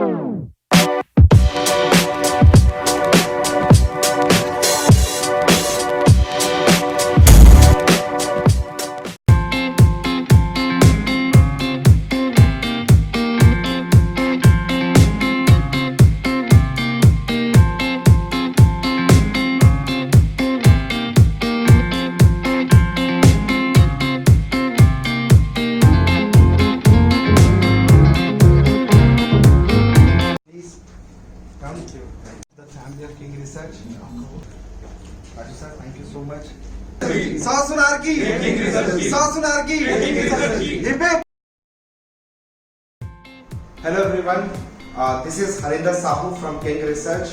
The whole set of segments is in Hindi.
The family of King Research. Raju sir, thank you so much. सासुनार की सासुनार की Hello everyone, this is Harinder Sahu from King Research.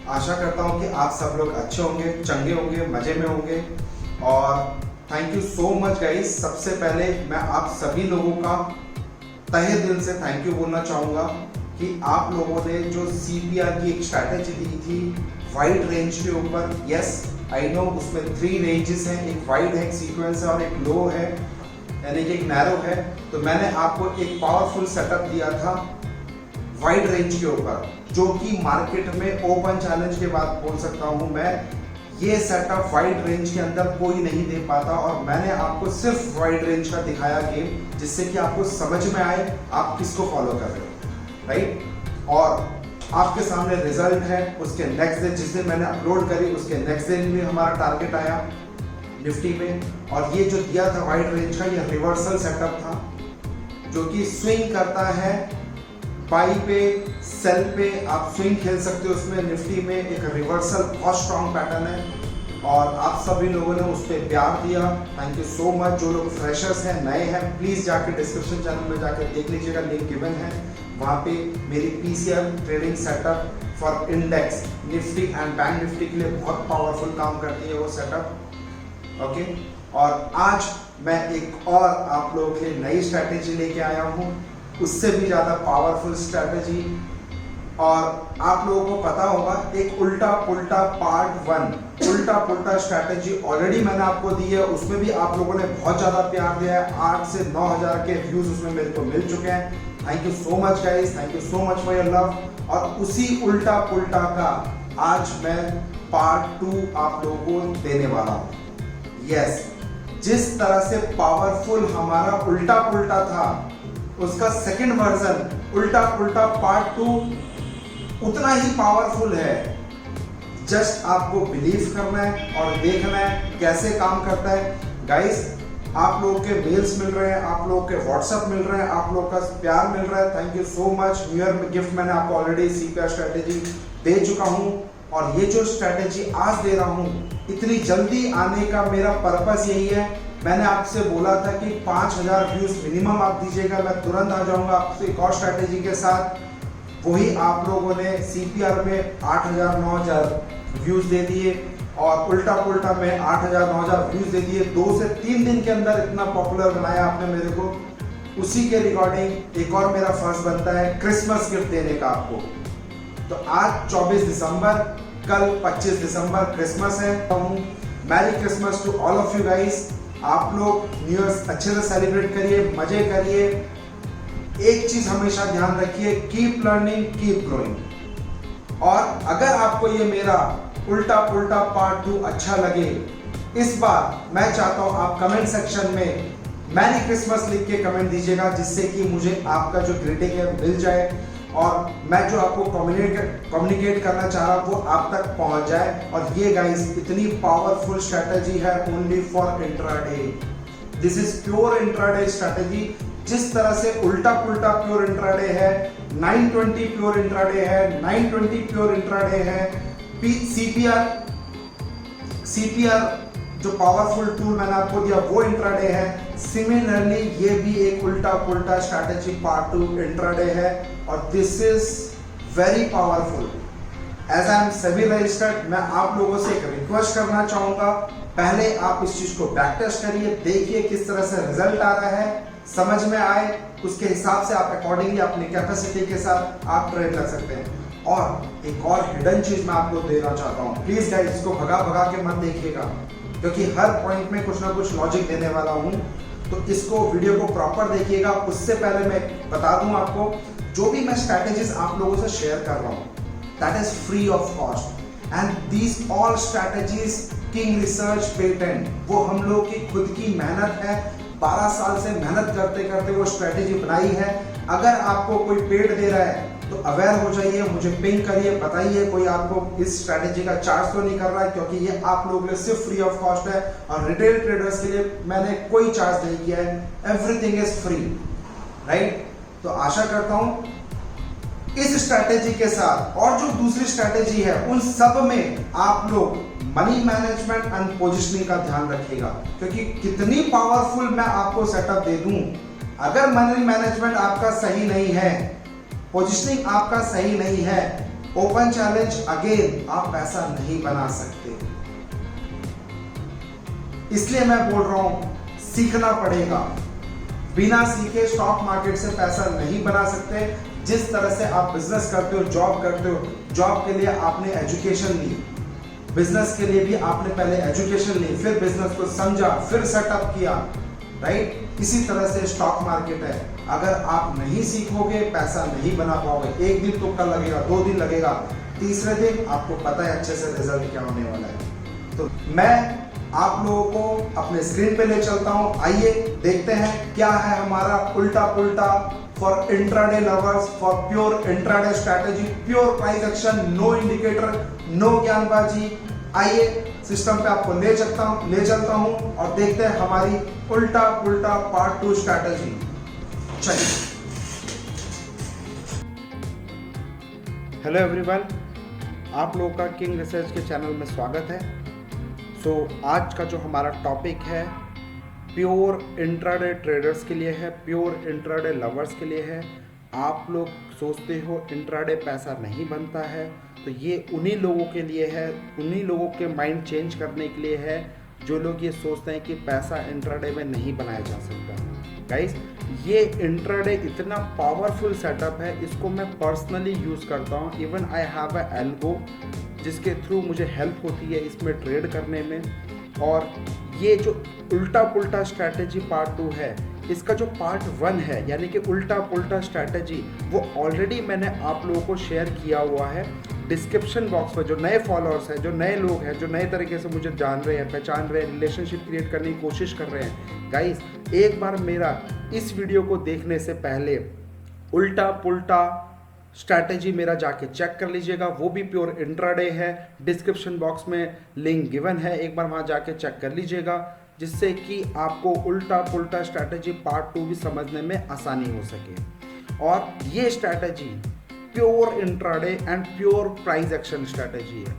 आशा करता हूँ कि आप सब लोग अच्छे होंगे, चंगे होंगे, मजे में होंगे और thank you so much guys. सबसे पहले मैं आप सभी लोगों का तहे दिल से थैंक यू बोलना चाहूँगा कि आप लोगों ने जो CPR की एक स्ट्रैटेजी दी थी वाइड रेंज के ऊपर। यस आई नो उसमें 3 रेंजेस हैं, एक वाइड है, एक सीक्वेंस है और एक लो है, यानी कि एक नैरो है। तो मैंने आपको एक पावरफुल सेटअप दिया था वाइड रेंज के ऊपर, जो कि मार्केट में ओपन चैलेंज के बाद बोल सकता हूं मैं, ये सेटअप वाइड रेंज के अंदर कोई नहीं दे पाता और मैंने आपको सिर्फ वाइड रेंज का दिखाया गेम, जिससे कि आपको समझ में आए आप किसको फॉलो कर रहे हो, राइट। और आपके सामने रिजल्ट है। उसके नेक्स्ट दिन, जिस दिन मैंने अपलोड करी उसके नेक्स्ट दिन भी हमारा टारगेट आया निफ्टी में। और ये जो दिया था वाइड रेंज का, ये रिवर्सल सेटअप था जो कि स्विंग करता है बाई पे, सेल पे, आप स्विंग खेल सकते हो उसमें। निफ्टी में एक रिवर्सल बहुत स्ट्रॉन्ग पैटर्न है और आप सभी लोगों ने उस पर प्यार दिया, थैंक यू सो मच। जो लोग फ्रेशर्स हैं, नए हैं, प्लीज़ जाके डिस्क्रिप्शन चैनल में जाके देख लीजिएगा, लिंक गिवन है वहाँ पे। मेरी PCL trading setup for index Nifty and bank Nifty के लिए बहुत पावरफुल काम करती है वो सेटअप, ओके। और आज मैं एक और आप लोगों के लिए नई स्ट्रैटेजी लेके आया हूँ, उससे भी ज़्यादा पावरफुल स्ट्रैटेजी। और आप लोगों को पता होगा एक उल्टा पुल्टा पार्ट 1 उल्टा पुल्टा स्ट्रैटेजी ऑलरेडी मैंने आपको दी है, उसमें भी आप लोगों ने बहुत ज़्यादा प्यार दिया है। 8 से 9,000 के व्यूज़ उसमें मेरे को मिल चुके हैं। Thank you so much guys, thank you so much for your love. और उसी उल्टा पुल्टा का आज मैं पार्ट 2 आप लोगों को देने वाला हूँ। यस, जिस तरह से पावरफुल हमारा उल्टा पुल्टा था, उसका सेकंड वर्जन उल्टा पुल्टा पार्ट 2 उतना ही पावरफुल है। जस्ट आपको बिलीव करना है और देखना है कैसे काम करता है। गाइस, आप लोगों के मेल्स मिल रहे हैं, आप लोगों के व्हाट्सएप मिल रहे हैं, आप लोगों का प्यार मिल रहा है, thank you so much. New year gift मैंने आपको ऑलरेडी CPR स्ट्रैटेजी दे चुका हूं और ये जो स्ट्रैटेजी आज दे रहा हूं, इतनी जल्दी आने का मेरा पर्पस यही है। मैंने आपसे बोला था कि 5,000 व्यूज मिनिमम आप दीजिएगा, मैं तुरंत आ जाऊंगा आपसे एक और स्ट्रैटेजी के साथ। वही आप लोगों ने CPR में 8,000 9,000 व्यूज दे दिए और उल्टा पुल्टा में 8,000 9,000 व्यूज दे दिए। 2 से 3 दिन के अंदर इतना पॉपुलर बनाया आपने मेरे को। उसी के रिकॉर्डिंग एक और मेरा फर्ज बनता है क्रिसमस गिफ्ट देने का आपको। तो आज 24 दिसंबर, कल 25 दिसंबर क्रिसमस है। Merry Christmas to all of you guys. आप लोग न्यू ईयर अच्छे से सेलिब्रेट करिए, मजे करिए। एक चीज हमेशा ध्यान रखिए, कीप लर्निंग कीप ग्रोइंग। और अगर आपको ये मेरा उल्टा पुल्टा पार्ट 2 अच्छा लगे, इस बार मैं चाहता हूं आप कमेंट सेक्शन में मैरी क्रिसमस लिख के कमेंट दीजिएगा, जिससे कि मुझे आपका जो ग्रीटिंग है मिल जाए और मैं जो आपको कम्युनिकेट करना चाह रहा हूं वो आप तक पहुंच जाए। और ये गाइस इतनी पावरफुल स्ट्रैटेजी है only for intraday. This is pure intraday strategy. जिस तरह से उल्टा पुल्टा प्योर इंट्राडे है, 920 प्योर इंट्राडे है, 920 प्योर इंट्राडे है, CPR जो पावरफुल टूल मैंने आपको दिया वो इंट्राडे है। सिमिलरली ये भी एक उल्टा पुल्टा स्ट्रैटेजी पार्ट 2 इंट्राडे है और this is very powerful. As I am SEBI registered, मैं आप लोगों से एक रिक्वेस्ट करना चाहूंगा, पहले आप इस चीज को बैक टेस्ट करिए, देखिए किस तरह से रिजल्ट आ रहा है, समझ में आए, उसके हिसाब से आप अकॉर्डिंगली अपनी कैपेसिटी के साथ आप ट्रेड कर सकते हैं। और एक और हिडन चीज मैं आपको देना चाहता हूँ, प्लीज गाइस इसको भगा भगा के मत देखिएगा, क्योंकि हर पॉइंट में कुछ ना कुछ लॉजिक देने वाला हूँ। तो इसको वीडियो को प्रॉपर देखिएगा। उससे पहले मैं बता दूं आपको, जो भी मैं स्ट्रैटेजीज आप लोगों से शेयर कर रहा हूँ that is free of cost and these all strategies king research patent वो हम लोग की खुद की मेहनत है। 12 साल से मेहनत करते करते वो स्ट्रैटेजी बनाई है। अगर आपको कोई पेड दे रहा है तो अवेयर हो जाइए, मुझे पिंग करिए, बताइए कोई आपको इस स्ट्रैटेजी का चार्ज तो नहीं कर रहा है, क्योंकि ये आप लोगों के लिए सिर्फ फ्री ऑफ कॉस्ट है और रिटेल ट्रेडर्स के लिए मैंने कोई चार्ज नहीं किया है। Everything is free, right? तो आशा करता हूं इस स्ट्रैटेजी के साथ और जो दूसरी स्ट्रैटेजी है उन सब में आप लोग मनी मैनेजमेंट एंड पोजिशनिंग का ध्यान रखिएगा, क्योंकि कितनी पावरफुल मैं आपको सेटअप दे दूं, अगर मनी मैनेजमेंट आपका सही नहीं है, पोजिशनिंग आपका सही नहीं है, ओपन चैलेंज अगेन आप पैसा नहीं बना सकते। इसलिए मैं बोल रहा हूं सीखना पड़ेगा। बिना सीखे स्टॉक मार्केट से पैसा नहीं बना सकते। जिस तरह से आप बिजनेस करते हो, जॉब करते हो, जॉब के लिए आपने एजुकेशन ली, बिजनेस के लिए भी आपने पहले एजुकेशन ली, फिर बिजनेस को समझा, फिर सेटअप किया, राइट? इसी तरह से स्टॉक मार्केट है। अगर आप नहीं सीखोगे पैसा नहीं बना पाओगे। एक दिन तुक्का लगेगा, 2 दिन लगेगा, तीसरे दिन आपको पता है अच्छे से रिजल्ट क्या होने वाला है। तो मैं आप लोगों को अपने स्क्रीन पे ले चलता हूं। आइए देखते हैं क्या है हमारा उल्टा पुल्टा for intraday lovers, for pure intraday strategy, pure price action, no indicator, no ज्ञानबाजी। आइए सिस्टम पे आपको ले चलता हूं और देखते हैं हमारी उल्टा पुल्टा पार्ट 2 स्ट्रैटेजी। चलिए। हेलो एवरीवन, आप लोगों का किंग रिसर्च के चैनल में स्वागत है। आज का जो हमारा टॉपिक है प्योर इंट्राडे ट्रेडर्स के लिए है, प्योर इंट्राडे लवर्स के लिए है। आप लोग सोचते हो इंट्राडे पैसा नहीं बनता है, तो ये उन्हीं लोगों के लिए है, उन्हीं लोगों के माइंड चेंज करने के लिए है जो लोग ये सोचते हैं कि पैसा इंट्राडे में नहीं बनाया जा सकता। गाइस, ये इंट्राडे इतना पावरफुल सेटअप है, इसको मैं पर्सनली यूज़ करता हूँ। Even I have a algo जिसके थ्रू मुझे हेल्प होती है इसमें ट्रेड करने में। और ये जो उल्टा पुल्टा स्ट्रैटेजी पार्ट 2 है, इसका जो पार्ट 1 है यानी कि उल्टा पुल्टा स्ट्रैटेजी, वो ऑलरेडी मैंने आप लोगों को शेयर किया हुआ है डिस्क्रिप्शन बॉक्स में। जो नए फॉलोअर्स हैं, जो नए लोग हैं, जो नए तरीके से मुझे जान रहे हैं, पहचान रहे हैं, रिलेशनशिप क्रिएट करने की कोशिश कर रहे हैं, गाइस एक बार मेरा इस वीडियो को देखने से पहले उल्टा पुल्टा स्ट्रैटेजी मेरा जाके चेक कर लीजिएगा। वो भी प्योर इंट्राडे है, डिस्क्रिप्शन बॉक्स में लिंक गिवन है, एक बार वहाँ जाके चेक कर लीजिएगा, जिससे कि आपको उल्टा पुल्टा स्ट्रैटेजी पार्ट 2 भी समझने में आसानी हो सके। और ये strategy pure intraday and pure price action strategy है।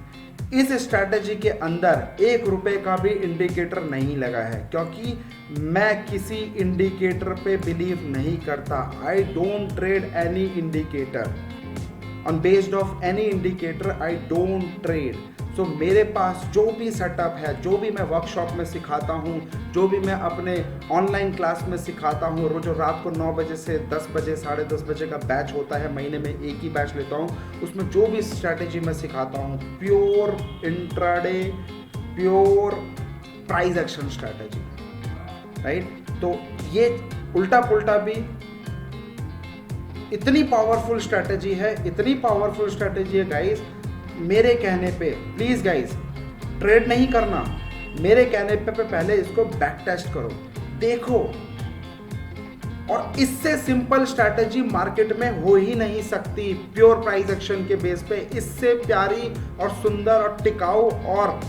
इस स्ट्रैटेजी के अंदर 1 रुपए का भी इंडिकेटर नहीं लगा है, क्योंकि मैं किसी इंडिकेटर पे बिलीव नहीं करता। I don't trade any indicator on based of any indicator, I don't trade. So मेरे पास जो भी सेटअप है, जो भी मैं वर्कशॉप में सिखाता हूँ, जो भी मैं अपने ऑनलाइन क्लास में सिखाता हूँ, रोज रात को 9 बजे से 10 बजे 10:30 बजे का बैच होता है, महीने में एक ही बैच लेता हूँ, उसमें जो भी स्ट्रैटेजी मैं सिखाता हूँ pure intraday, pure price action strategy, right? तो ये उल्टा पुल्टा भी इतनी पावरफुल स्ट्रैटेजी है, इतनी पावरफुल स्ट्रैटेजी है गाइस। मेरे कहने पे प्लीज गाइस ट्रेड नहीं करना, मेरे कहने पे पहले इसको बैक टेस्ट करो, देखो। और इससे सिंपल स्ट्रैटेजी मार्केट में हो ही नहीं सकती प्योर प्राइस एक्शन के बेस पे। इससे प्यारी और सुंदर और टिकाऊ और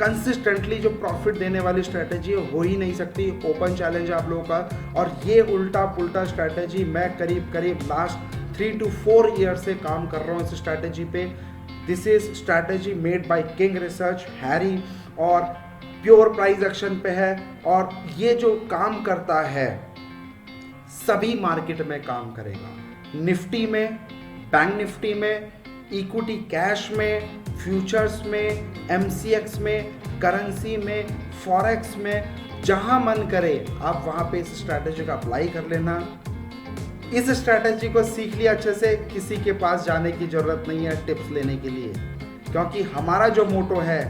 कंसिस्टेंटली जो प्रॉफिट देने वाली स्ट्रैटेजी हो ही नहीं सकती। ओपन चैलेंज आप लोगों का। और ये उल्टा पुल्टा स्ट्रैटेजी मैं करीब लास्ट 3 to 4 ईयर से काम कर रहा हूँ इस स्ट्रैटेजी पे। This is strategy made by King research, Harry, और प्योर प्राइस एक्शन पे है। और ये जो काम करता है सभी मार्केट में काम करेगा, निफ्टी में, बैंक निफ्टी में, इक्विटी कैश में, फ्यूचर्स में, MCX में, करेंसी में, फॉरेक्स में, जहां मन करे आप वहां पे इस स्ट्रैटेजी को अप्लाई कर लेना। इस स्ट्रैटेजी को सीख लिया अच्छे से, किसी के पास जाने की जरूरत नहीं है टिप्स लेने के लिए, क्योंकि हमारा जो मोटो है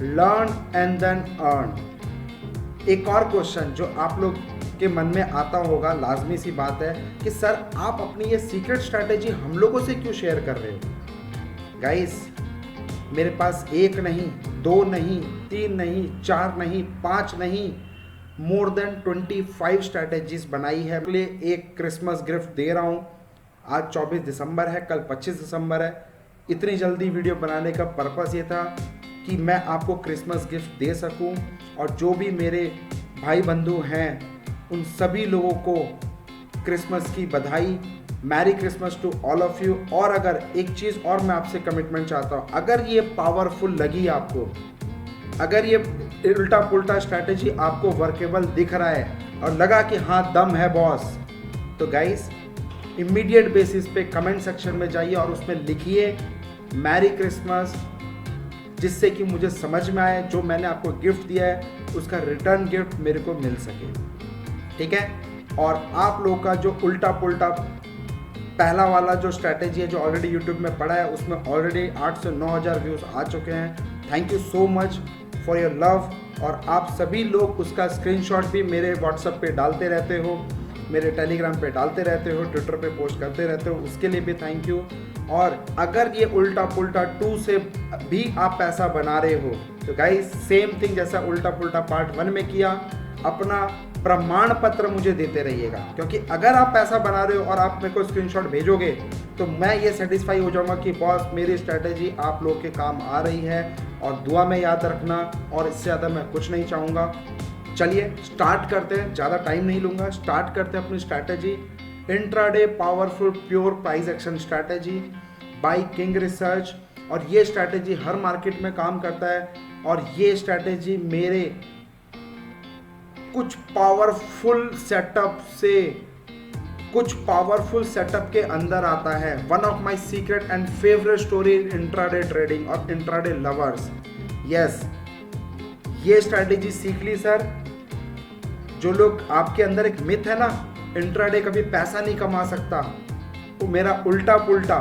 लर्न एंड देन अर्न। एक और क्वेश्चन जो आप लोग के मन में आता होगा, लाजमी सी बात है कि सर आप अपनी ये सीक्रेट स्ट्रैटेजी हम लोगों से क्यों शेयर कर रहे हो। गाइस, मेरे पास 1 नहीं, 2 नहीं, 3 नहीं, 4 नहीं, 5 नहीं, मोर देन 25 स्ट्रैटेजीज बनाई है। लिए एक क्रिसमस गिफ्ट दे रहा हूँ। आज 24 दिसंबर है, कल 25 दिसंबर है। इतनी जल्दी वीडियो बनाने का पर्पस ये था कि मैं आपको क्रिसमस गिफ्ट दे सकूं, और जो भी मेरे भाई बंधु हैं उन सभी लोगों को क्रिसमस की बधाई। Merry Christmas to all of you. और अगर एक चीज़ और मैं आपसे कमिटमेंट चाहता हूँ, अगर ये पावरफुल लगी आपको, अगर ये उल्टा पुल्टा स्ट्रैटेजी आपको वर्केबल दिख रहा है और लगा कि हाँ दम है बॉस, तो गाइस इमीडिएट बेसिस पे कमेंट सेक्शन में जाइए और उसमें लिखिए मैरी क्रिसमस, जिससे कि मुझे समझ में आए जो मैंने आपको गिफ्ट दिया है उसका रिटर्न गिफ्ट मेरे को मिल सके। ठीक है। और आप लोगों का जो उल्टा पुल्टा पहला वाला जो स्ट्रैटेजी है जो ऑलरेडी यूट्यूब में पड़ा है, उसमें ऑलरेडी 8 से 9,000 व्यूज़ आ चुके हैं। Thank you so much for your love. और आप सभी लोग उसका स्क्रीनशॉट भी मेरे व्हाट्सएप पे डालते रहते हो, मेरे टेलीग्राम पे डालते रहते हो, ट्विटर पे पोस्ट करते रहते हो, उसके लिए भी थैंक यू। और अगर ये उल्टा पुल्टा 2 से भी आप पैसा बना रहे हो तो गाइस सेम थिंग जैसा उल्टा पुल्टा पार्ट 1 में किया, अपना प्रमाण पत्र मुझे देते रहिएगा। क्योंकि अगर आप पैसा बना रहे हो और आप मेरे को स्क्रीनशॉट भेजोगे तो मैं ये सेटिस्फाई हो जाऊंगा कि बॉस मेरी स्ट्रैटेजी आप लोग के काम आ रही है, और दुआ में याद रखना, और इससे ज़्यादा मैं कुछ नहीं चाहूँगा। चलिए स्टार्ट करते हैं, ज़्यादा टाइम नहीं लूँगा। स्टार्ट करते हैं अपनी strategy. Intraday powerful pure price action strategy by King Research. और ये स्ट्रैटेजी हर मार्केट में काम करता है, और ये स्ट्रैटेजी मेरे कुछ पावरफुल सेटअप के अंदर आता है। One of my secret and favourite story in intraday trading और इंट्राडे लवर्स। यस, ये स्ट्रैटेजी सीख ली सर। जो लोग आपके अंदर एक मिथ है ना, इंट्राडे कभी पैसा नहीं कमा सकता, वो मेरा उल्टा पुल्टा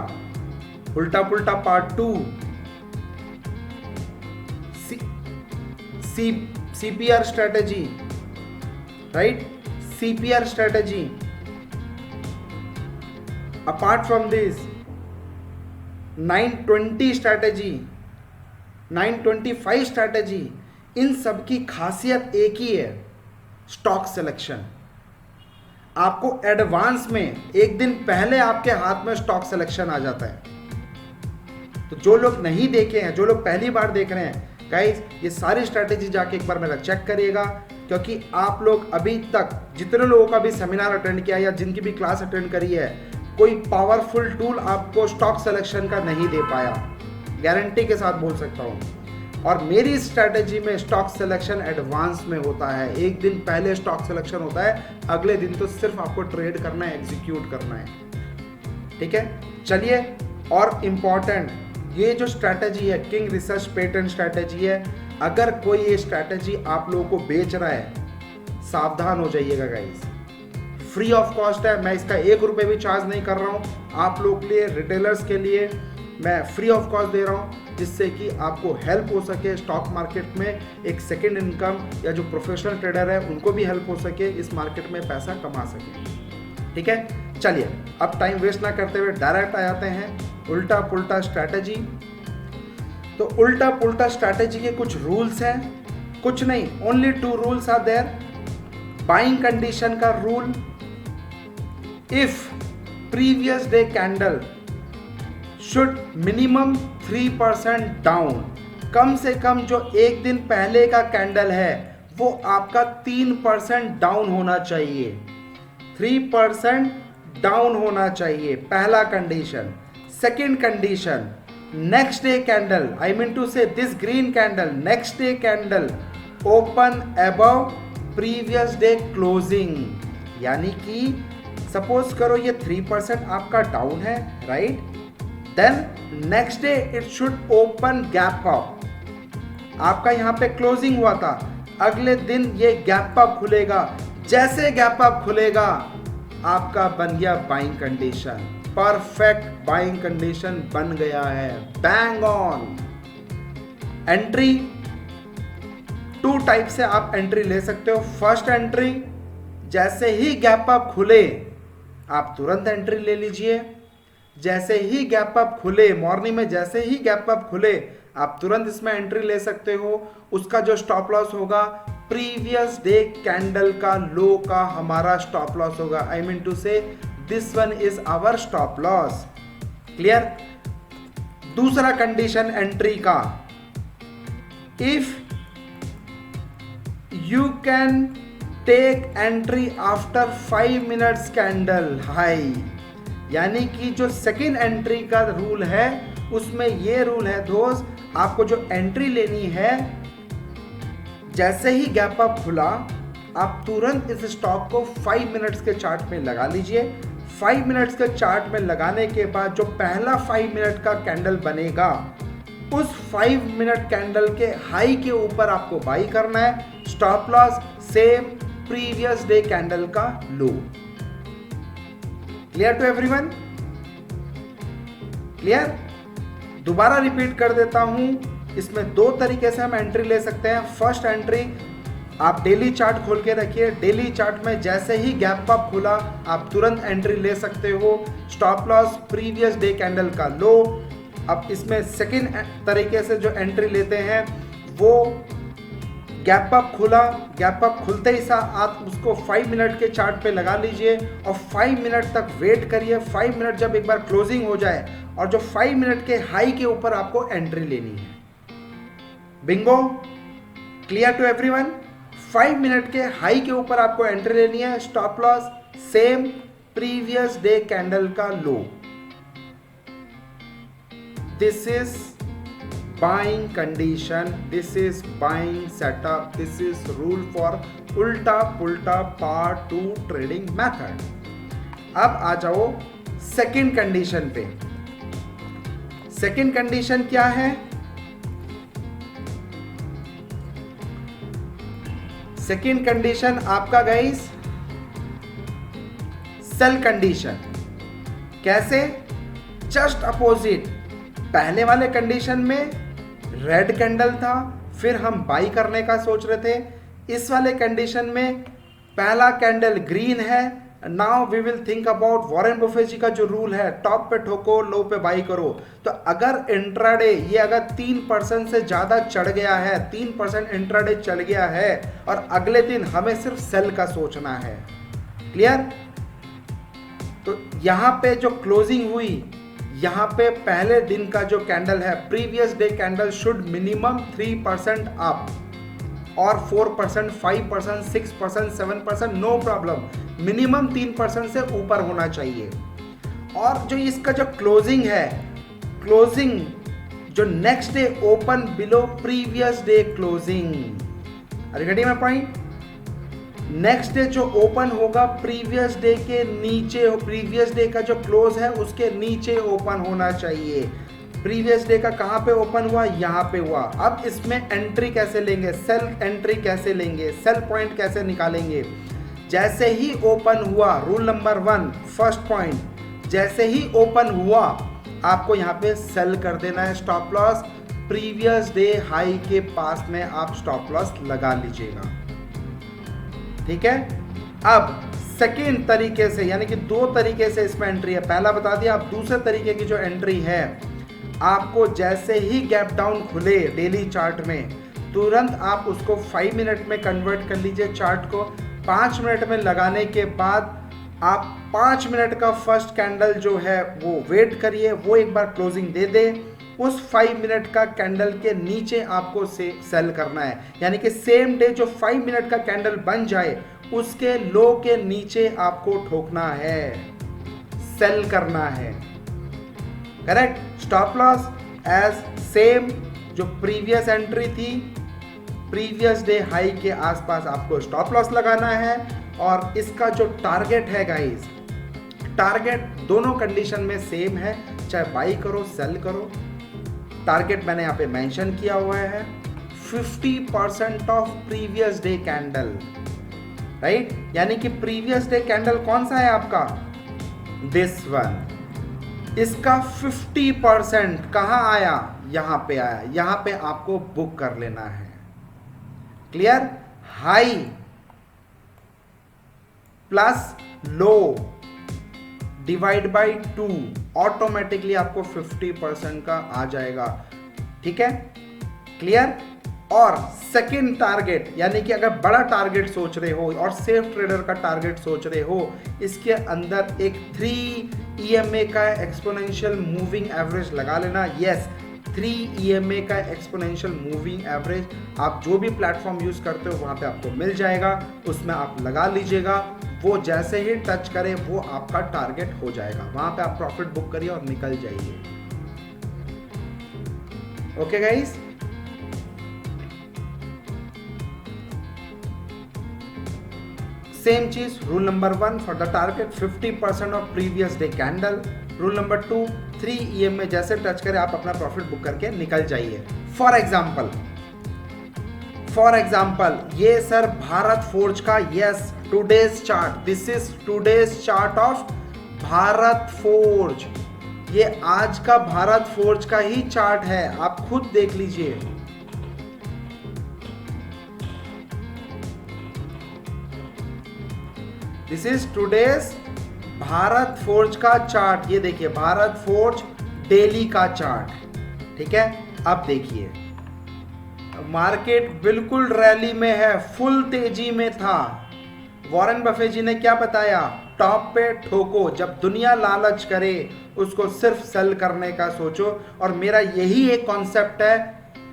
part 2 CPR strategy, right? CPR strategy. Apart from this 920 strategy, 925 strategy, इन सब की खासियत एक ही है, स्टॉक सिलेक्शन। आपको एडवांस में एक दिन पहले आपके हाथ में स्टॉक सिलेक्शन आ जाता है। तो जो लोग नहीं देखे हैं, जो लोग पहली बार देख रहे हैं, गाइस ये सारी स्ट्रैटेजी जाके एक बार मेरा चेक करिएगा। क्योंकि आप लोग अभी तक जितने लोगों का भी सेमिनार अटेंड किया या जिनकी भी क्लास अटेंड करी है, कोई पावरफुल टूल आपको स्टॉक सिलेक्शन का नहीं दे पाया, गारंटी के साथ बोल सकता हूँ। और मेरी स्ट्रैटेजी में स्टॉक सिलेक्शन एडवांस में होता है। एक दिन पहले स्टॉक सिलेक्शन होता है, अगले दिन तो सिर्फ आपको ट्रेड करना है, एग्जीक्यूट करना है। ठीक है, चलिए। और इम्पॉर्टेंट, ये जो स्ट्रैटेजी है किंग रिसर्च पेटेंट स्ट्रैटेजी है। अगर कोई ये स्ट्रैटेजी आप लोगों को बेच रहा है, सावधान हो जाइएगा गाइस। फ्री ऑफ कॉस्ट है, मैं इसका 1 रुपये भी चार्ज नहीं कर रहा हूँ। आप लोग के लिए, रिटेलर्स के लिए मैं फ्री ऑफ कॉस्ट दे रहा हूँ, जिससे कि आपको हेल्प हो सके स्टॉक मार्केट में एक सेकेंड इनकम, या जो प्रोफेशनल ट्रेडर है उनको भी हेल्प हो सके इस मार्केट में पैसा कमा सके। ठीक है, चलिए अब टाइम वेस्ट ना करते हुए डायरेक्ट आ जाते हैं उल्टा पुल्टा स्ट्रैटेजी। तो उल्टा पुल्टा स्ट्रैटेजी के कुछ रूल्स हैं, कुछ नहीं, only 2 rules are there. Buying condition का rule, if previous day candle should minimum 3% down, कम से कम जो एक दिन पहले का कैंडल है वो आपका 3% डाउन होना चाहिए, 3% डाउन होना चाहिए, पहला condition. Second condition, next day candle, I mean to say this green candle, next day candle open above previous day closing. यानी कि सपोज करो ये 3% आपका डाउन है, right? Then next day it should open gap up. आपका यहाँ पे क्लोजिंग हुआ था, अगले दिन ये गैप अप खुलेगा। जैसे गैप अप खुलेगा आपका बन गया buying condition, perfect buying condition बन गया है, बैंग ऑन। एंट्री 2 टाइप से आप एंट्री ले सकते हो। फर्स्ट एंट्री, जैसे ही गैप अप खुले आप तुरंत एंट्री ले लीजिए। जैसे ही गैप अप खुले, मॉर्निंग में जैसे ही गैप अप खुले आप तुरंत इसमें एंट्री ले सकते हो। उसका जो स्टॉप लॉस होगा प्रीवियस डे कैंडल का लो का हमारा स्टॉप लॉस होगा। I mean to say this one is our stop loss. Clear? दूसरा कंडीशन एंट्री का, if you can take entry after 5 minutes candle high, यानी कि जो सेकेंड एंट्री का रूल है उसमें ये रूल है दोस्त, आपको जो एंट्री लेनी है जैसे ही गैप अप खुला आप तुरंत इस स्टॉक को 5 मिनट्स के चार्ट में लगा लीजिए। 5 मिनट्स के चार्ट में लगाने के बाद जो पहला 5 मिनट का कैंडल बनेगा उस 5 मिनट कैंडल के हाई के ऊपर आपको बाई करना है। Stop loss same previous day candle का low. Clear to everyone? Clear? दोबारा रिपीट कर देता हूं, इसमें दो तरीके से हम एंट्री ले सकते हैं। फर्स्ट एंट्री, आप डेली चार्ट खोल के रखिए, डेली चार्ट में जैसे ही गैप अप खुला आप तुरंत एंट्री ले सकते हो। Stop loss previous day candle का लो। अब इसमें सेकंड तरीके से जो एंट्री लेते हैं वो गैप अप खुला, गैप अप खुलते ही साथ आप उसको 5 मिनट के चार्ट पे लगा लीजिए और 5 मिनट तक वेट करिए। 5 मिनट जब एक बार क्लोजिंग हो जाए और जो 5 मिनट के हाई के ऊपर आपको एंट्री लेनी है। Bingo? Clear to everyone? 5 minute के हाई के ऊपर आपको एंट्री लेनी है। Stop loss same previous day candle का low. This is buying condition, this is buying setup, this is rule for उल्टा पुल्टा part 2 trading method। अब आ जाओ सेकंड कंडीशन पे। सेकंड कंडीशन क्या है? सेकंड कंडीशन आपका गाइस सेल कंडीशन। कैसे? Just opposite. पहले वाले कंडीशन में रेड कैंडल था, फिर हम बाई करने का सोच रहे थे। इस वाले कंडीशन में पहला कैंडल ग्रीन है। Now we will think about Warren Buffett ji का जो रूल है, टॉप पे ठोको लो पे बाई करो। तो अगर इंट्राडे ये अगर 3% से ज्यादा चढ़ गया है, 3% इंट्राडे चल गया है और अगले दिन हमें सिर्फ सेल का सोचना है। क्लियर? तो यहां पे जो क्लोजिंग हुई, यहां पे पहले दिन का जो कैंडल है previous day candle should minimum 3% up और 4%, 5%, 6%, 7%, नो प्रॉब्लम। मिनिमम 3% से ऊपर होना चाहिए। और जो इसका जो क्लोजिंग है, क्लोजिंग जो next day open below previous day closing. Are you getting my point? Next day जो ओपन होगा प्रीवियस डे के नीचे, प्रीवियस डे का जो क्लोज है उसके नीचे ओपन होना चाहिए। प्रीवियस डे का कहां पे ओपन हुआ? यहां पे हुआ। अब इसमें एंट्री कैसे लेंगे? सेल एंट्री कैसे लेंगे? सेल पॉइंट कैसे निकालेंगे? जैसे ही ओपन हुआ, रूल नंबर 1 फर्स्ट पॉइंट, जैसे ही ओपन हुआ आपको यहां पे सेल कर देना है। Stop loss previous day high के पास में आप स्टॉप लॉस लगा लीजिएगा। ठीक है? अब सेकेंड तरीके से, यानी कि दो तरीके से इसमें एंट्री है। पहला बता दिया। अब दूसरे तरीके की जो एंट्री है, आपको जैसे ही गैप डाउन खुले डेली चार्ट में तुरंत आप उसको 5 मिनट में कन्वर्ट कर लीजिए चार्ट को। 5 मिनट में लगाने के बाद आप 5 मिनट का फर्स्ट कैंडल जो है वो वेट करिए, वो एक बार क्लोजिंग दे दे। उस 5 मिनट का कैंडल के नीचे आपको सेल करना है, यानी कि सेम डे जो 5 मिनट का कैंडल बन जाए उसके लो के नीचे आपको ठोकना है, सेल करना है। Correct? Stop loss as same जो प्रीवियस एंट्री थी, प्रीवियस डे हाई के आसपास आपको स्टॉप लॉस लगाना है। और इसका जो टारगेट है गाइस, टारगेट दोनों कंडीशन में सेम है, चाहे बाई करो सेल करो। टारगेट मैंने यहाँ पे मेंशन किया हुआ है 50% of previous day candle, right? यानी कि प्रीवियस डे कैंडल कौन सा है आपका? This one. इसका 50% कहाँ आया? यहाँ पे आया। यहाँ पे आपको बुक कर लेना है। Clear? High plus low divide by 2, automatically आपको 50% का आ जाएगा। ठीक है, क्लियर। और सेकंड टारगेट, यानी कि अगर बड़ा टारगेट सोच रहे हो और सेफ ट्रेडर का टारगेट सोच रहे हो, इसके अंदर एक 3 EMA का एक्सपोनेंशियल मूविंग एवरेज लगा लेना। यस, 3 EMA का एक्सपोनेंशियल मूविंग एवरेज आप जो भी प्लेटफॉर्म यूज करते हो वहां पे आपको मिल जाएगा, उसमें आप लगा लीजिएगा। वो जैसे ही टच करे वो आपका टारगेट हो जाएगा, वहां पे आप प्रॉफिट बुक करिए और निकल जाइए। ओके गाइस, सेम चीज, rule number 1 for the target 50% of previous day candle. Rule number 2, 3 EMA जैसे टच करे आप अपना प्रॉफिट बुक करके निकल जाइए। फॉर एग्जाम्पल ये सर भारत फोर्ज का, yes, today's chart, this is today's chart of Bharat forge. ये आज का भारत फोर्ज का ही चार्ट है, आप खुद देख लीजिए। This is today's Bharat forge का चार्ट। ये देखिए भारत फोर्ज डेली का चार्ट। ठीक है, अब देखिए मार्केट बिल्कुल रैली में है, फुल तेजी में था। वॉरेन बफे जी ने क्या बताया, टॉप पे ठोको, जब दुनिया लालच करे उसको सिर्फ सेल करने का सोचो। और मेरा यही एक कॉन्सेप्ट है,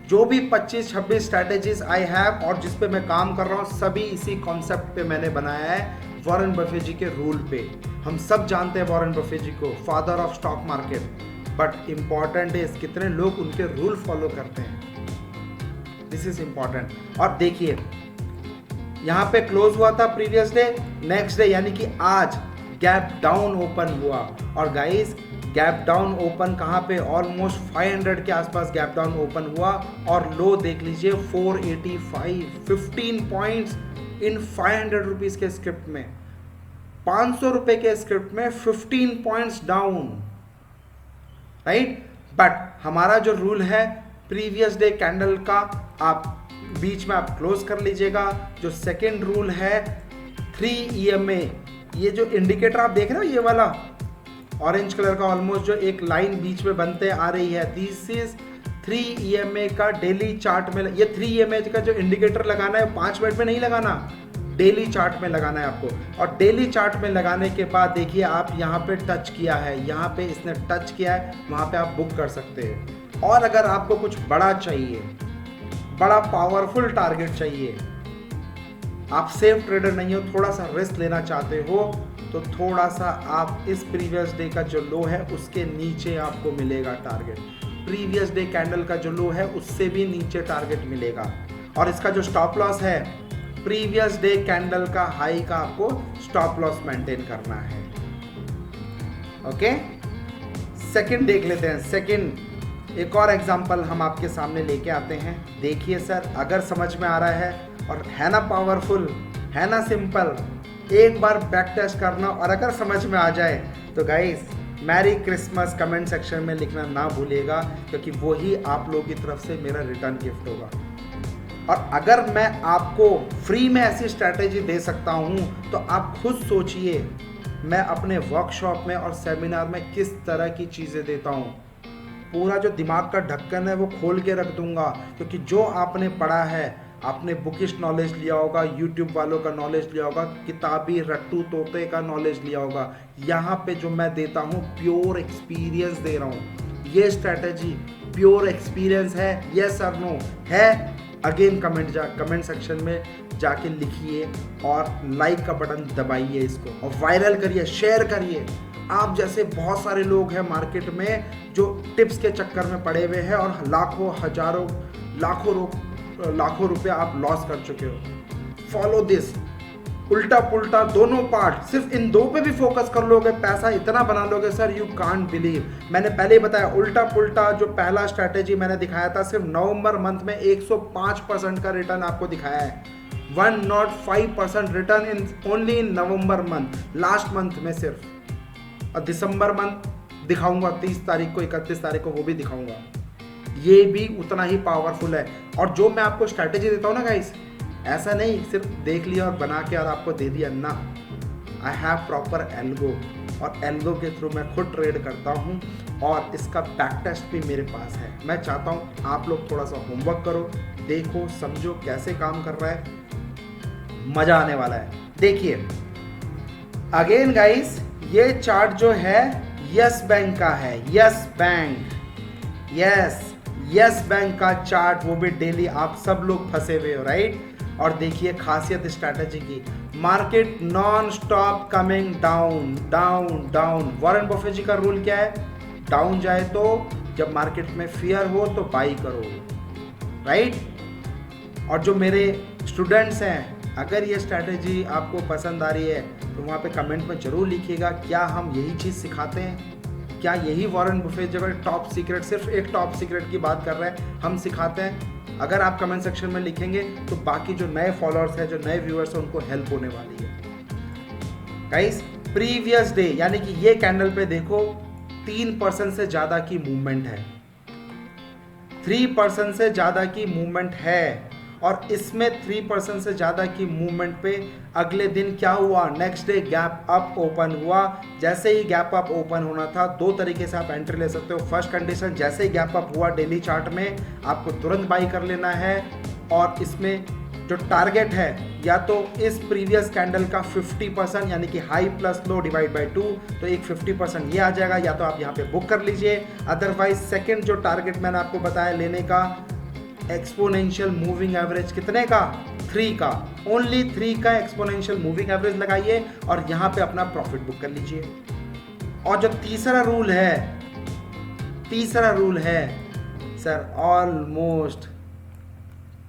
जो भी 25-26 स्ट्रैटेजीज आई हैव और जिस पे मैं काम कर रहा हूं सभी इसी कॉन्सेप्ट पे मैंने बनाया है, वॉरेन बफे जी के रूल पे। हम सब जानते हैं वॉरेन बफे जी को, father of stock market, but important है कितने लोग उनके रूल फॉलो करते हैं। This is important. और देखिए यहां पे क्लोज हुआ था प्रीवियस डे, नेक्स्ट डे यानी कि आज गैप डाउन ओपन हुआ। और गाइस गैप डाउन ओपन कहां पे, ऑलमोस्ट 500 के आसपास गैप डाउन ओपन हुआ। और लो देख लीजिए 485, 15 पॉइंट्स इन 500 रुपीज के स्क्रिप्ट में, 500 रुपए के स्क्रिप्ट में 15 पॉइंट्स डाउन, राइट। बट हमारा जो रूल है प्रीवियस डे कैंडल का, आप बीच में आप क्लोज कर लीजिएगा। जो सेकेंड रूल है 3 EMA, ये जो इंडिकेटर आप देख रहे हो ये वाला ऑरेंज कलर का, ऑलमोस्ट जो एक लाइन बीच में बनते आ रही है, दिस इज 3 EMA का डेली चार्ट में। ये 3 EMA का जो इंडिकेटर लगाना है 5 मिनट में नहीं लगाना, डेली चार्ट में लगाना है आपको। और डेली चार्ट में लगाने के बाद देखिए आप यहाँ पे टच किया है, यहाँ पे इसने टच किया है, वहाँ पे आप बुक कर सकते हैं। और अगर आपको कुछ बड़ा चाहिए, बड़ा पावरफुल टारगेट चाहिए, आप सेफ ट्रेडर नहीं हो, थोड़ा सा रिस्क लेना चाहते हो, तो थोड़ा सा आप इस प्रीवियस डे का जो लो है उसके नीचे आपको मिलेगा टारगेट। प्रीवियस डे कैंडल का जो लो है उससे भी नीचे टारगेट मिलेगा। और इसका जो स्टॉप लॉस है प्रीवियस डे कैंडल का हाई का आपको स्टॉप लॉस मेंटेन करना है। ओके, सेकंड देख लेते हैं। सेकंड एक और एग्जांपल हम आपके सामने लेके आते हैं। देखिए सर, अगर समझ में आ रहा है और है ना पावरफुल, है ना सिंपल, एक बार बैक टेस्ट करना और अगर समझ में आ जाए तो guys merry Christmas comment section में लिखना ना भूलिएगा, क्योंकि वही आप लोगों की तरफ से मेरा रिटर्न गिफ्ट होगा। और अगर मैं आपको फ्री में ऐसी स्ट्रैटेजी दे सकता हूँ तो आप खुद सोचिए मैं अपने वर्कशॉप में और सेमिनार में किस तरह की चीज़ें देता हूँ। पूरा जो दिमाग का ढक्कन है वो खोल के रख दूंगा, क्योंकि जो आपने पढ़ा है, आपने बुकिश नॉलेज लिया होगा, यूट्यूब वालों का नॉलेज लिया होगा, किताबी रट्टू तोते का नॉलेज लिया होगा, यहाँ पे जो मैं देता हूँ प्योर एक्सपीरियंस दे रहा हूँ। ये स्ट्रैटेजी प्योर एक्सपीरियंस है, यस और नो है? अगेन कमेंट सेक्शन में जाके लिखिए और लाइक का बटन दबाइए, इसको और वायरल करिए, शेयर करिए। आप जैसे बहुत सारे लोग हैं मार्केट में जो टिप्स के चक्कर में पड़े हुए हैं और लाखों हजारों लाखों रुपया आप लॉस कर चुके हो। फॉलो दिस, उल्टा पुल्टा दोनों पार्ट, सिर्फ इन दो पे भी फोकस कर लोगे, पैसा इतना बना लोगे सर, यू कांट बिलीव। मैंने पहले ही बताया, उल्टा पुल्टा जो पहला स्ट्रैटेजी मैंने दिखाया था, सिर्फ नवंबर मंथ में 105% का रिटर्न आपको दिखाया है। 105% return in only in November month, last month में सिर्फ। और दिसंबर मंथ दिखाऊंगा 30 तारीख को, 31 तारीख को, वो भी दिखाऊंगा। ये भी उतना ही पावरफुल है। और जो मैं आपको स्ट्रैटेजी देता हूँ ना गाइस, ऐसा नहीं सिर्फ देख लिया और बना के और आपको दे दिया ना, आई हैव प्रॉपर एल्गो, और एल्गो के थ्रू मैं खुद ट्रेड करता हूँ और इसका बैक टेस्ट भी मेरे पास है। मैं चाहता हूँ आप लोग थोड़ा सा होमवर्क करो, देखो समझो कैसे काम कर रहा है, मज़ा आने वाला है। देखिए अगेन गाइस, ये चार्ट जो है यस बैंक का है, यस बैंक, यस बैंक का चार्ट, वो भी डेली आप सब लोग फंसे हुए हो, राइट। और देखिए खासियत स्ट्रैटेजी की, market non stop coming down down down. Warren Buffett ji का रूल क्या है, डाउन जाए तो जब मार्केट में फियर हो तो बाई करो, राइट। और जो मेरे स्टूडेंट्स हैं, अगर ये स्ट्रैटेजी आपको पसंद आ रही है तो वहाँ पे कमेंट में ज़रूर लिखिएगा, क्या हम यही चीज़ सिखाते हैं, क्या यही वॉरेन बफेट जब टॉप सीक्रेट, सिर्फ एक टॉप सीक्रेट की बात कर रहे हैं, हम सिखाते हैं। अगर आप कमेंट सेक्शन में लिखेंगे तो बाकी जो नए फॉलोअर्स हैं, जो नए व्यूअर्स हैं, उनको हेल्प होने वाली है। गाइस प्रीवियस डे यानी कि ये कैंडल पे देखो 3% से ज़्यादा की मूवमेंट है, 3% से ज़्यादा की मूवमेंट है। और इसमें 3% से ज़्यादा की मूवमेंट पे अगले दिन क्या हुआ, next day gap up open हुआ। जैसे ही गैप अप ओपन होना था, दो तरीके से आप एंट्री ले सकते हो। फर्स्ट कंडीशन, जैसे ही गैप अप हुआ डेली चार्ट में आपको तुरंत बाई कर लेना है, और इसमें जो टारगेट है या तो इस प्रीवियस कैंडल का 50% यानी कि high plus low divide by 2, तो एक 50% ये आ जाएगा, या तो आप यहाँ पे बुक कर लीजिए। अदरवाइज सेकंड जो टारगेट मैंने आपको बताया लेने का, एक्सपोनेंशियल मूविंग एवरेज कितने का, 3 का, ओनली 3 का एक्सपोनेंशियल मूविंग एवरेज लगाइए और यहाँ पे अपना प्रॉफिट बुक कर लीजिए। और जो तीसरा रूल है सर, ऑलमोस्ट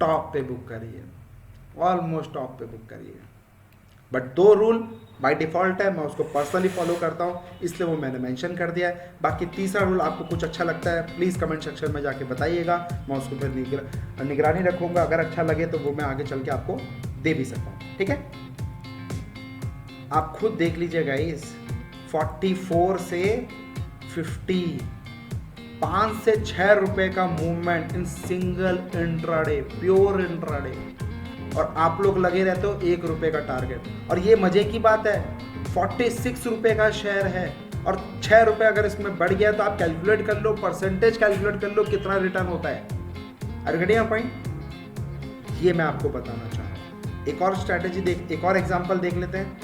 टॉप पे बुक करिए, ऑलमोस्ट टॉप पे बुक करिए। बट 2 रूल बाय डिफ़ॉल्ट है, मैं उसको पर्सनली फॉलो करता हूँ, इसलिए वो मैंने मेंशन कर दिया है। बाकी तीसरा रूल आपको कुछ अच्छा लगता है प्लीज़ कमेंट सेक्शन में जाके बताइएगा, मैं उसको फिर निगरानी रखूँगा। अगर अच्छा लगे तो वो मैं आगे चल के आपको दे भी सकता हूँ, ठीक है। आप खुद देख लीजिए गाइस, 44 से 50, 5 से 6 रुपए का movement in single intraday, pure intraday, और आप लोग लगे रहते हो 1 रुपए का टारगेट। और ये मजे की बात है, 46 रुपए का शेयर है, और 6 रुपए अगर इसमें बढ़ गया तो आप कैलकुलेट कर लो, परसेंटेज कैलकुलेट कर लो कितना रिटर्न होता है। अरे पॉइंट ये मैं आपको बताना चाह रहा हूँ। एक और स्ट्रैटेजी देख, एक और एग्जांपल देख लेते हैं।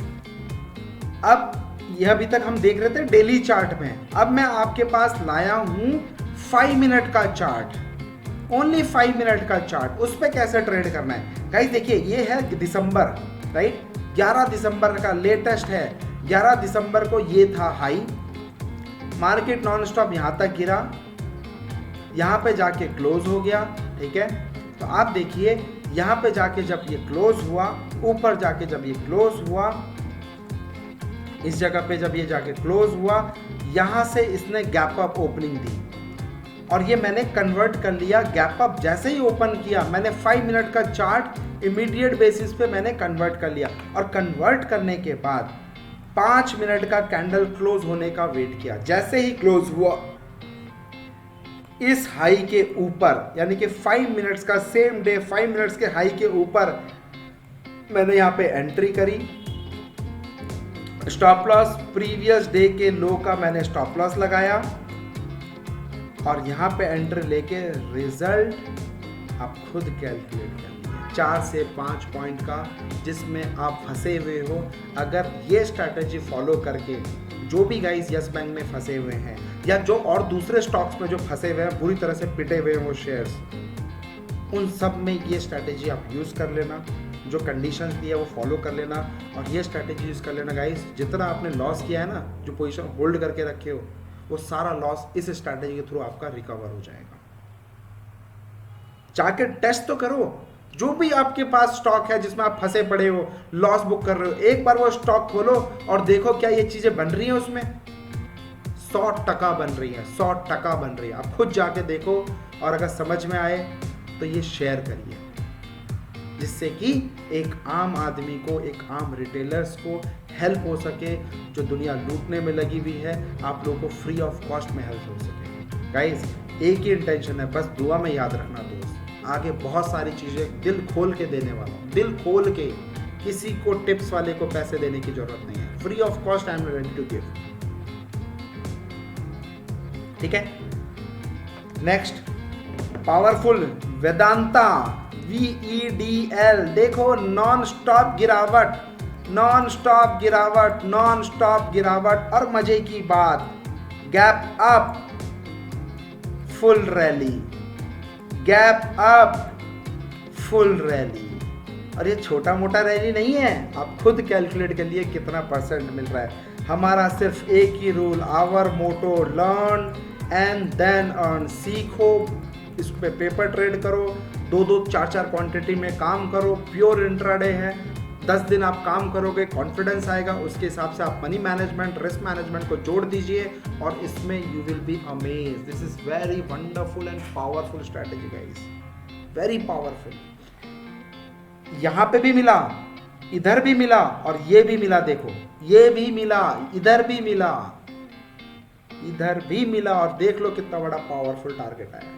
अब यह अभी तक हम देख रहे थे डेली चार्ट में, अब मैं आपके पास लाया हूं 5 मिनट का चार्ट, ओनली 5 मिनट का चार्ट। उस पर कैसे ट्रेड करना है गाइस, देखिए ये है दिसंबर, राइट, 11 दिसंबर का लेटेस्ट है। 11 दिसंबर को ये था हाई, मार्केट नॉन स्टॉप यहाँ तक गिरा, यहाँ पे जाके क्लोज हो गया, ठीक है। तो आप देखिए यहाँ पे जाके जब ये क्लोज हुआ, ऊपर जाके जब ये क्लोज हुआ, इस जगह पे जब ये जाके क्लोज हुआ, यहाँ से इसने गैप अप ओपनिंग दी और ये मैंने कन्वर्ट कर लिया। गैप अप जैसे ही ओपन किया, मैंने 5 मिनट का चार्ट इमीडिएट बेसिस पे मैंने कन्वर्ट कर लिया, और कन्वर्ट करने के बाद 5 मिनट का कैंडल क्लोज होने का वेट किया। जैसे ही क्लोज हुआ इस हाई के ऊपर, यानी कि 5 मिनट्स का सेम डे 5 मिनट्स के हाई के ऊपर मैंने यहाँ पे एंट्री करी। स्टॉप लॉस प्रीवियस डे के लो का मैंने स्टॉप लॉस लगाया और यहाँ पे एंट्री लेके रिजल्ट आप खुद कैलकुलेट कर लीजिए, 4 से 5 पॉइंट का जिसमें आप फंसे हुए हो। अगर ये स्ट्रैटेजी फॉलो करके जो भी गाइस यस बैंक में फंसे हुए हैं या जो और दूसरे स्टॉक्स में जो फंसे हुए हैं, बुरी तरह से पिटे हुए हैं वो शेयर्स, उन सब में ये स्ट्रैटेजी आप यूज़ कर लेना, जो कंडीशंस दी है वो फॉलो कर लेना और ये स्ट्रैटेजी यूज़ कर लेना गाइस। जितना आपने लॉस किया है ना, जो पोजीशन होल्ड करके रखे हो, वो सारा लॉस इस स्ट्रैटेजी के थ्रू आपका रिकवर हो जाएगा। जाके टेस्ट तो करो, जो भी आपके पास स्टॉक है जिसमें आप फंसे पड़े हो, लॉस बुक कर रहे हो, एक बार वो स्टॉक खोलो और देखो क्या ये चीजें बन रही हैं उसमें। 100% बन रही है, 100% बन रही है। आप खुद जाके देखो और अगर समझ में आए तो ये शेयर करिए, जिससे कि एक आम आदमी को, एक आम रिटेलर्स को हेल्प हो सके, जो दुनिया लूटने में लगी हुई है, आप लोगों को फ्री ऑफ कॉस्ट में हेल्प हो सके। गाइस एक ही इंटेंशन है, बस दुआ में याद रखना दोस्त, आगे बहुत सारी चीज़ें दिल खोल के देने वाला हूँ, दिल खोल के। किसी को टिप्स वाले को पैसे देने की जरूरत नहीं है, free of cost I am ready to give. ठीक है, नेक्स्ट पावरफुल वेदांता VEDL, देखो नॉन स्टॉप गिरावट, नॉन स्टॉप गिरावट, नॉन स्टॉप गिरावट। और मजे की बात, gap up full rally, gap up full rally. और ये छोटा मोटा रैली नहीं है, आप खुद कैलकुलेट कर लिए कितना परसेंट मिल रहा है। हमारा सिर्फ एक ही rule, our motto learn and then earn, सीखो, इस पे पेपर ट्रेड करो, 2-2 4-4 क्वांटिटी में काम करो, प्योर इंट्राडे है। 10 दिन आप काम करोगे, कॉन्फिडेंस आएगा, उसके हिसाब से आप मनी मैनेजमेंट, रिस्क मैनेजमेंट को जोड़ दीजिए और इसमें you will be amazed. This is very wonderful and powerful strategy guys, very powerful. यहां पे भी मिला, इधर भी मिला और ये भी मिला, देखो ये भी मिला, इधर भी मिला, इधर भी मिला, और देख लो कितना बड़ा पावरफुल टारगेट आया।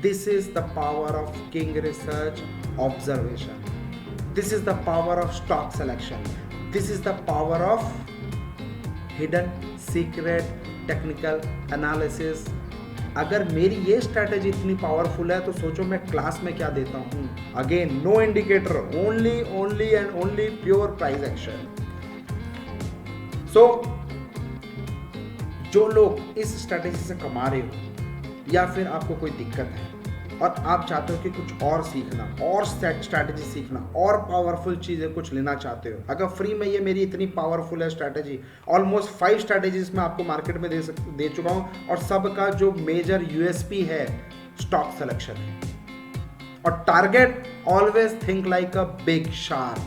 This is the power of king research observation, this is the power of stock selection, this is the power of hidden secret technical analysis. अगर मेरी ये स्ट्रैटेजी इतनी पावरफुल है तो सोचो मैं क्लास में क्या देता हूं। Again no indicator, only and only pure price action. So जो लोग इस स्ट्रैटेजी से कमा रहे हो या फिर आपको कोई दिक्कत है और आप चाहते हो कि कुछ और सीखना, और स्ट्रैटेजी सीखना, और पावरफुल चीज़ें कुछ लेना चाहते हो, अगर फ्री में ये मेरी इतनी पावरफुल है स्ट्रैटेजी, ऑलमोस्ट 5 स्ट्रैटेजीज मैं आपको मार्केट में दे चुका हूँ और सबका जो मेजर USP है स्टॉक सिलेक्शन है। और target always think like a big shark,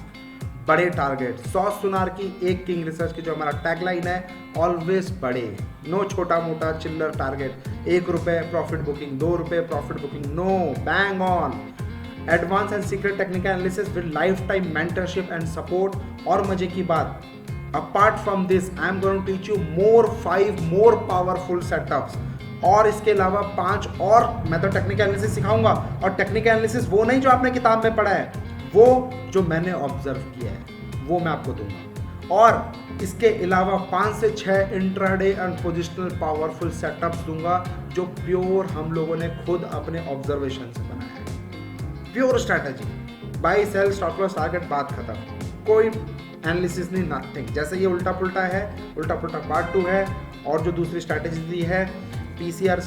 बड़े टारगेट। 100 सुनार की, एक किंग रिसर्च की जो हमारा टैगलाइन है, ऑलवेज बड़े, नो छोटा मोटा चिल्लर टारगेट। 1 रुपये प्रॉफिट बुकिंग, 2 रुपये profit booking, no, bang on. Advance and secret technical analysis with life time mentorship and support. और मजे की बात, apart from this I am going to teach you 5 more powerful setups, और इसके अलावा 5 और मेथड टेक्निकल एनालिसिस सिखाऊंगा। और टेक्निकल एनालिसिस वो नहीं जो आपने किताब में पढ़ा है, वो जो मैंने ऑब्जर्व किया है वो मैं आपको दूंगा। और इसके अलावा 5 से 6 intraday and positional powerful setups दूंगा जो प्योर हम लोगों ने खुद अपने ऑब्जर्वेशन से बनाया है। Pure strategy, buy sell stop loss target, बात खत्म, कोई एनालिसिस नहीं, नथिंग। जैसे ये उल्टा पुल्टा है, उल्टा पुल्टा पार्ट 2 है, और जो दूसरी स्ट्रैटेजी दी है CPR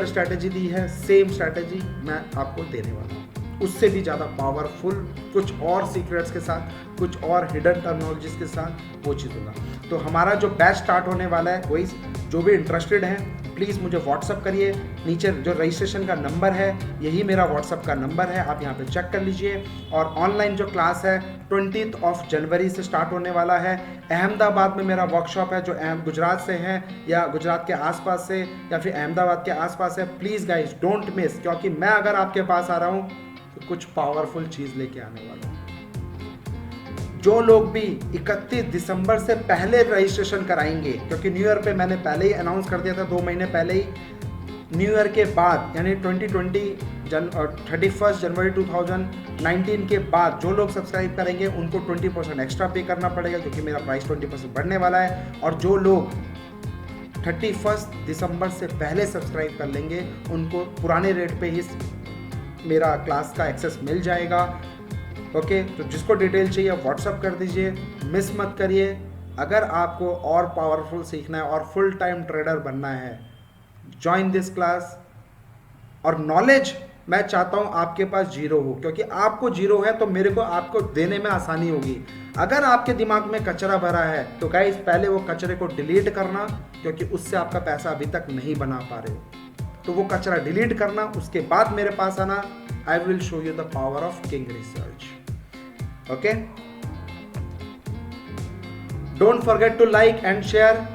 स्ट्रैटेजी दी है, सेम स्ट्रैटेजी मैं आपको देने वाला हूँ, उससे भी ज़्यादा पावरफुल, कुछ और सीक्रेट्स के साथ, कुछ और हिडन टर्मिनोलॉजीज के साथ, वो चीज़ होगा। तो हमारा जो बैच स्टार्ट होने वाला है, वही जो भी इंटरेस्टेड हैं प्लीज़ मुझे व्हाट्सअप करिए। नीचे जो रजिस्ट्रेशन का नंबर है यही मेरा व्हाट्सअप का नंबर है, आप यहाँ पे चेक कर लीजिए। और ऑनलाइन जो क्लास है 20 जनवरी से स्टार्ट होने वाला है। अहमदाबाद में मेरा वर्कशॉप है, जो गुजरात से है या गुजरात के आसपास से या फिर अहमदाबाद के आसपास है, प्लीज़ गाइज डोंट मिस, क्योंकि मैं अगर आपके पास आ रहा हूँ तो कुछ पावरफुल चीज़ लेके आने वाला हूँ। जो लोग भी 31 दिसंबर से पहले रजिस्ट्रेशन कराएंगे, क्योंकि न्यू ईयर पे मैंने पहले ही अनाउंस कर दिया था 2 महीने पहले ही, न्यू ईयर के बाद यानी 31 जनवरी 2019 के बाद जो लोग सब्सक्राइब करेंगे उनको 20% एक्स्ट्रा पे करना पड़ेगा, क्योंकि मेरा प्राइस 20% बढ़ने वाला है। और जो लोग 31 दिसंबर से पहले सब्सक्राइब कर लेंगे उनको पुराने रेट पे ही मेरा क्लास का एक्सेस मिल जाएगा। ओके, तो जिसको डिटेल चाहिए व्हाट्सअप कर दीजिए, मिस मत करिए। अगर आपको और पावरफुल सीखना है और फुल टाइम ट्रेडर बनना है, ज्वाइन दिस क्लास। और नॉलेज मैं चाहता हूं आपके पास जीरो हो, क्योंकि आपको जीरो है तो मेरे को आपको देने में आसानी होगी। अगर आपके दिमाग में कचरा भरा है तो गाइस पहले वो कचरे को डिलीट करना, क्योंकि उससे आपका पैसा अभी तक नहीं बना पा रहे हो। तो वो कचरा डिलीट करना, उसके बाद मेरे पास आना। I will show you the power of king Research. Okay, don't forget to like and share.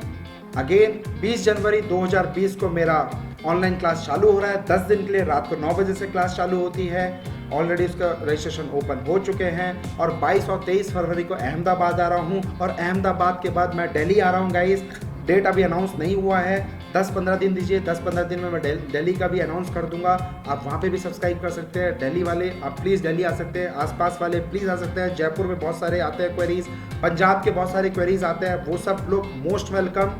Again 20 जनवरी 2020 को मेरा ऑनलाइन क्लास चालू हो रहा है, 10 दिन के लिए, रात को 9 बजे से क्लास चालू होती है। ऑलरेडी उसका रजिस्ट्रेशन ओपन हो चुके हैं। और 22 और 23 फरवरी को अहमदाबाद आ रहा हूँ, और अहमदाबाद के बाद मैं दिल्ली आ रहा हूँ गाइस। डेट अभी अनाउंस नहीं हुआ है, 10-15 दिन दीजिए, 10-15 दिन में मैं दिल्ली का भी अनाउंस कर दूंगा। आप वहाँ पे भी सब्सक्राइब कर सकते हैं। दिल्ली वाले आप प्लीज़ दिल्ली आ सकते हैं, आसपास वाले प्लीज़ आ सकते हैं। जयपुर में बहुत सारे आते हैं क्वेरीज, पंजाब के बहुत सारे क्वेरीज आते हैं, वो सब लोग मोस्ट वेलकम।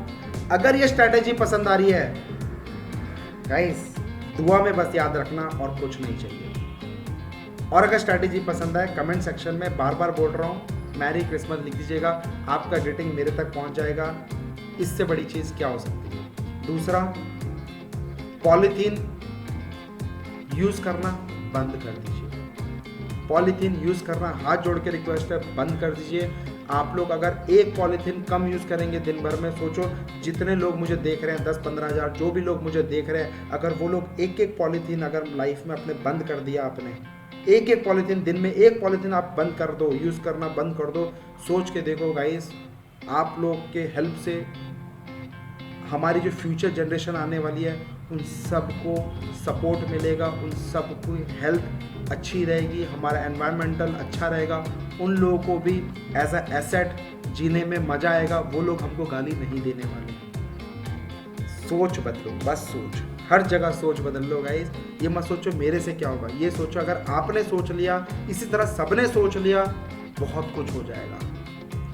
अगर ये स्ट्रैटेजी पसंद आ रही है गाइस, दुआ में बस याद रखना और कुछ नहीं चाहिए। और अगर स्ट्रैटेजी पसंद आए, कमेंट सेक्शन में बार बार बोल रहा हूँ, मैरी क्रिसमस लिख दीजिएगा, आपका ग्रीटिंग मेरे तक पहुंच जाएगा। इससे बड़ी चीज़ क्या हो सकती है। दूसरा, पॉलीथीन यूज़ करना बंद कर दीजिए। पॉलीथीन यूज़ करना हाथ जोड़ के रिक्वेस्ट है, बंद कर दीजिए। आप लोग अगर एक पॉलीथीन कम यूज़ करेंगे दिन भर में, सोचो जितने लोग मुझे देख रहे हैं, 10-15 हज़ार जो भी लोग मुझे देख रहे हैं, अगर वो लोग एक एक पॉलीथीन अगर लाइफ में अपने बंद कर दिया, आपने एक एक पॉलीथीन दिन में एक पॉलीथीन आप बंद कर दो, यूज़ करना बंद कर दो, सोच के देखो गाइस, आप लोग के हेल्प से हमारी जो फ्यूचर जनरेशन आने वाली है उन सबको सपोर्ट मिलेगा, उन सबको हेल्थ अच्छी रहेगी, हमारा एनवायरमेंटल अच्छा रहेगा, उन लोगों को भी एज अ एसेट जीने में मज़ा आएगा, वो लोग हमको गाली नहीं देने वाले। सोच बदलो, बस सोच, हर जगह सोच बदल लो गाइस। ये मत सोचो मेरे से क्या होगा, ये सोचो अगर आपने सोच लिया, इसी तरह सबने सोच लिया, बहुत कुछ हो जाएगा।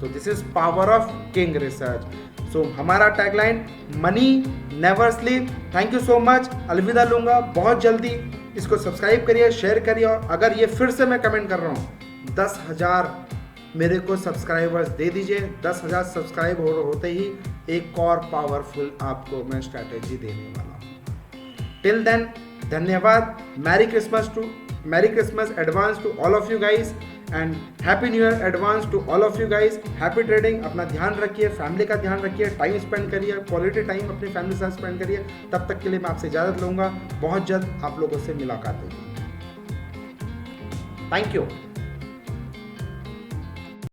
तो this is power of king research. So हमारा tagline money never sleep. Thank you so much. अलविदा लूंगा बहुत जल्दी। इसको सब्सक्राइब करिए, शेयर करिए, और अगर ये फिर से मैं कमेंट कर रहा हूँ, 10,000 मेरे को सब्सक्राइबर्स दे दीजिए। 10,000 सब्सक्राइब होते ही एक और पावरफुल आपको मैं स्ट्रैटेजी देने वाला हूँ। टिल देन, धन्यवाद। Merry Christmas advance to all of you guys, and happy new year advance to all of you guys. Happy trading. अपना ध्यान रखिए, फैमिली का ध्यान रखिए, टाइम स्पेंड करिए, क्वालिटी टाइम अपनी फैमिली के साथ स्पेंड करिए। तब तक के लिए मैं आपसे इजाज़त लूँगा। बहुत जल्द आप लोगों से मुलाकात होगी। Thank you.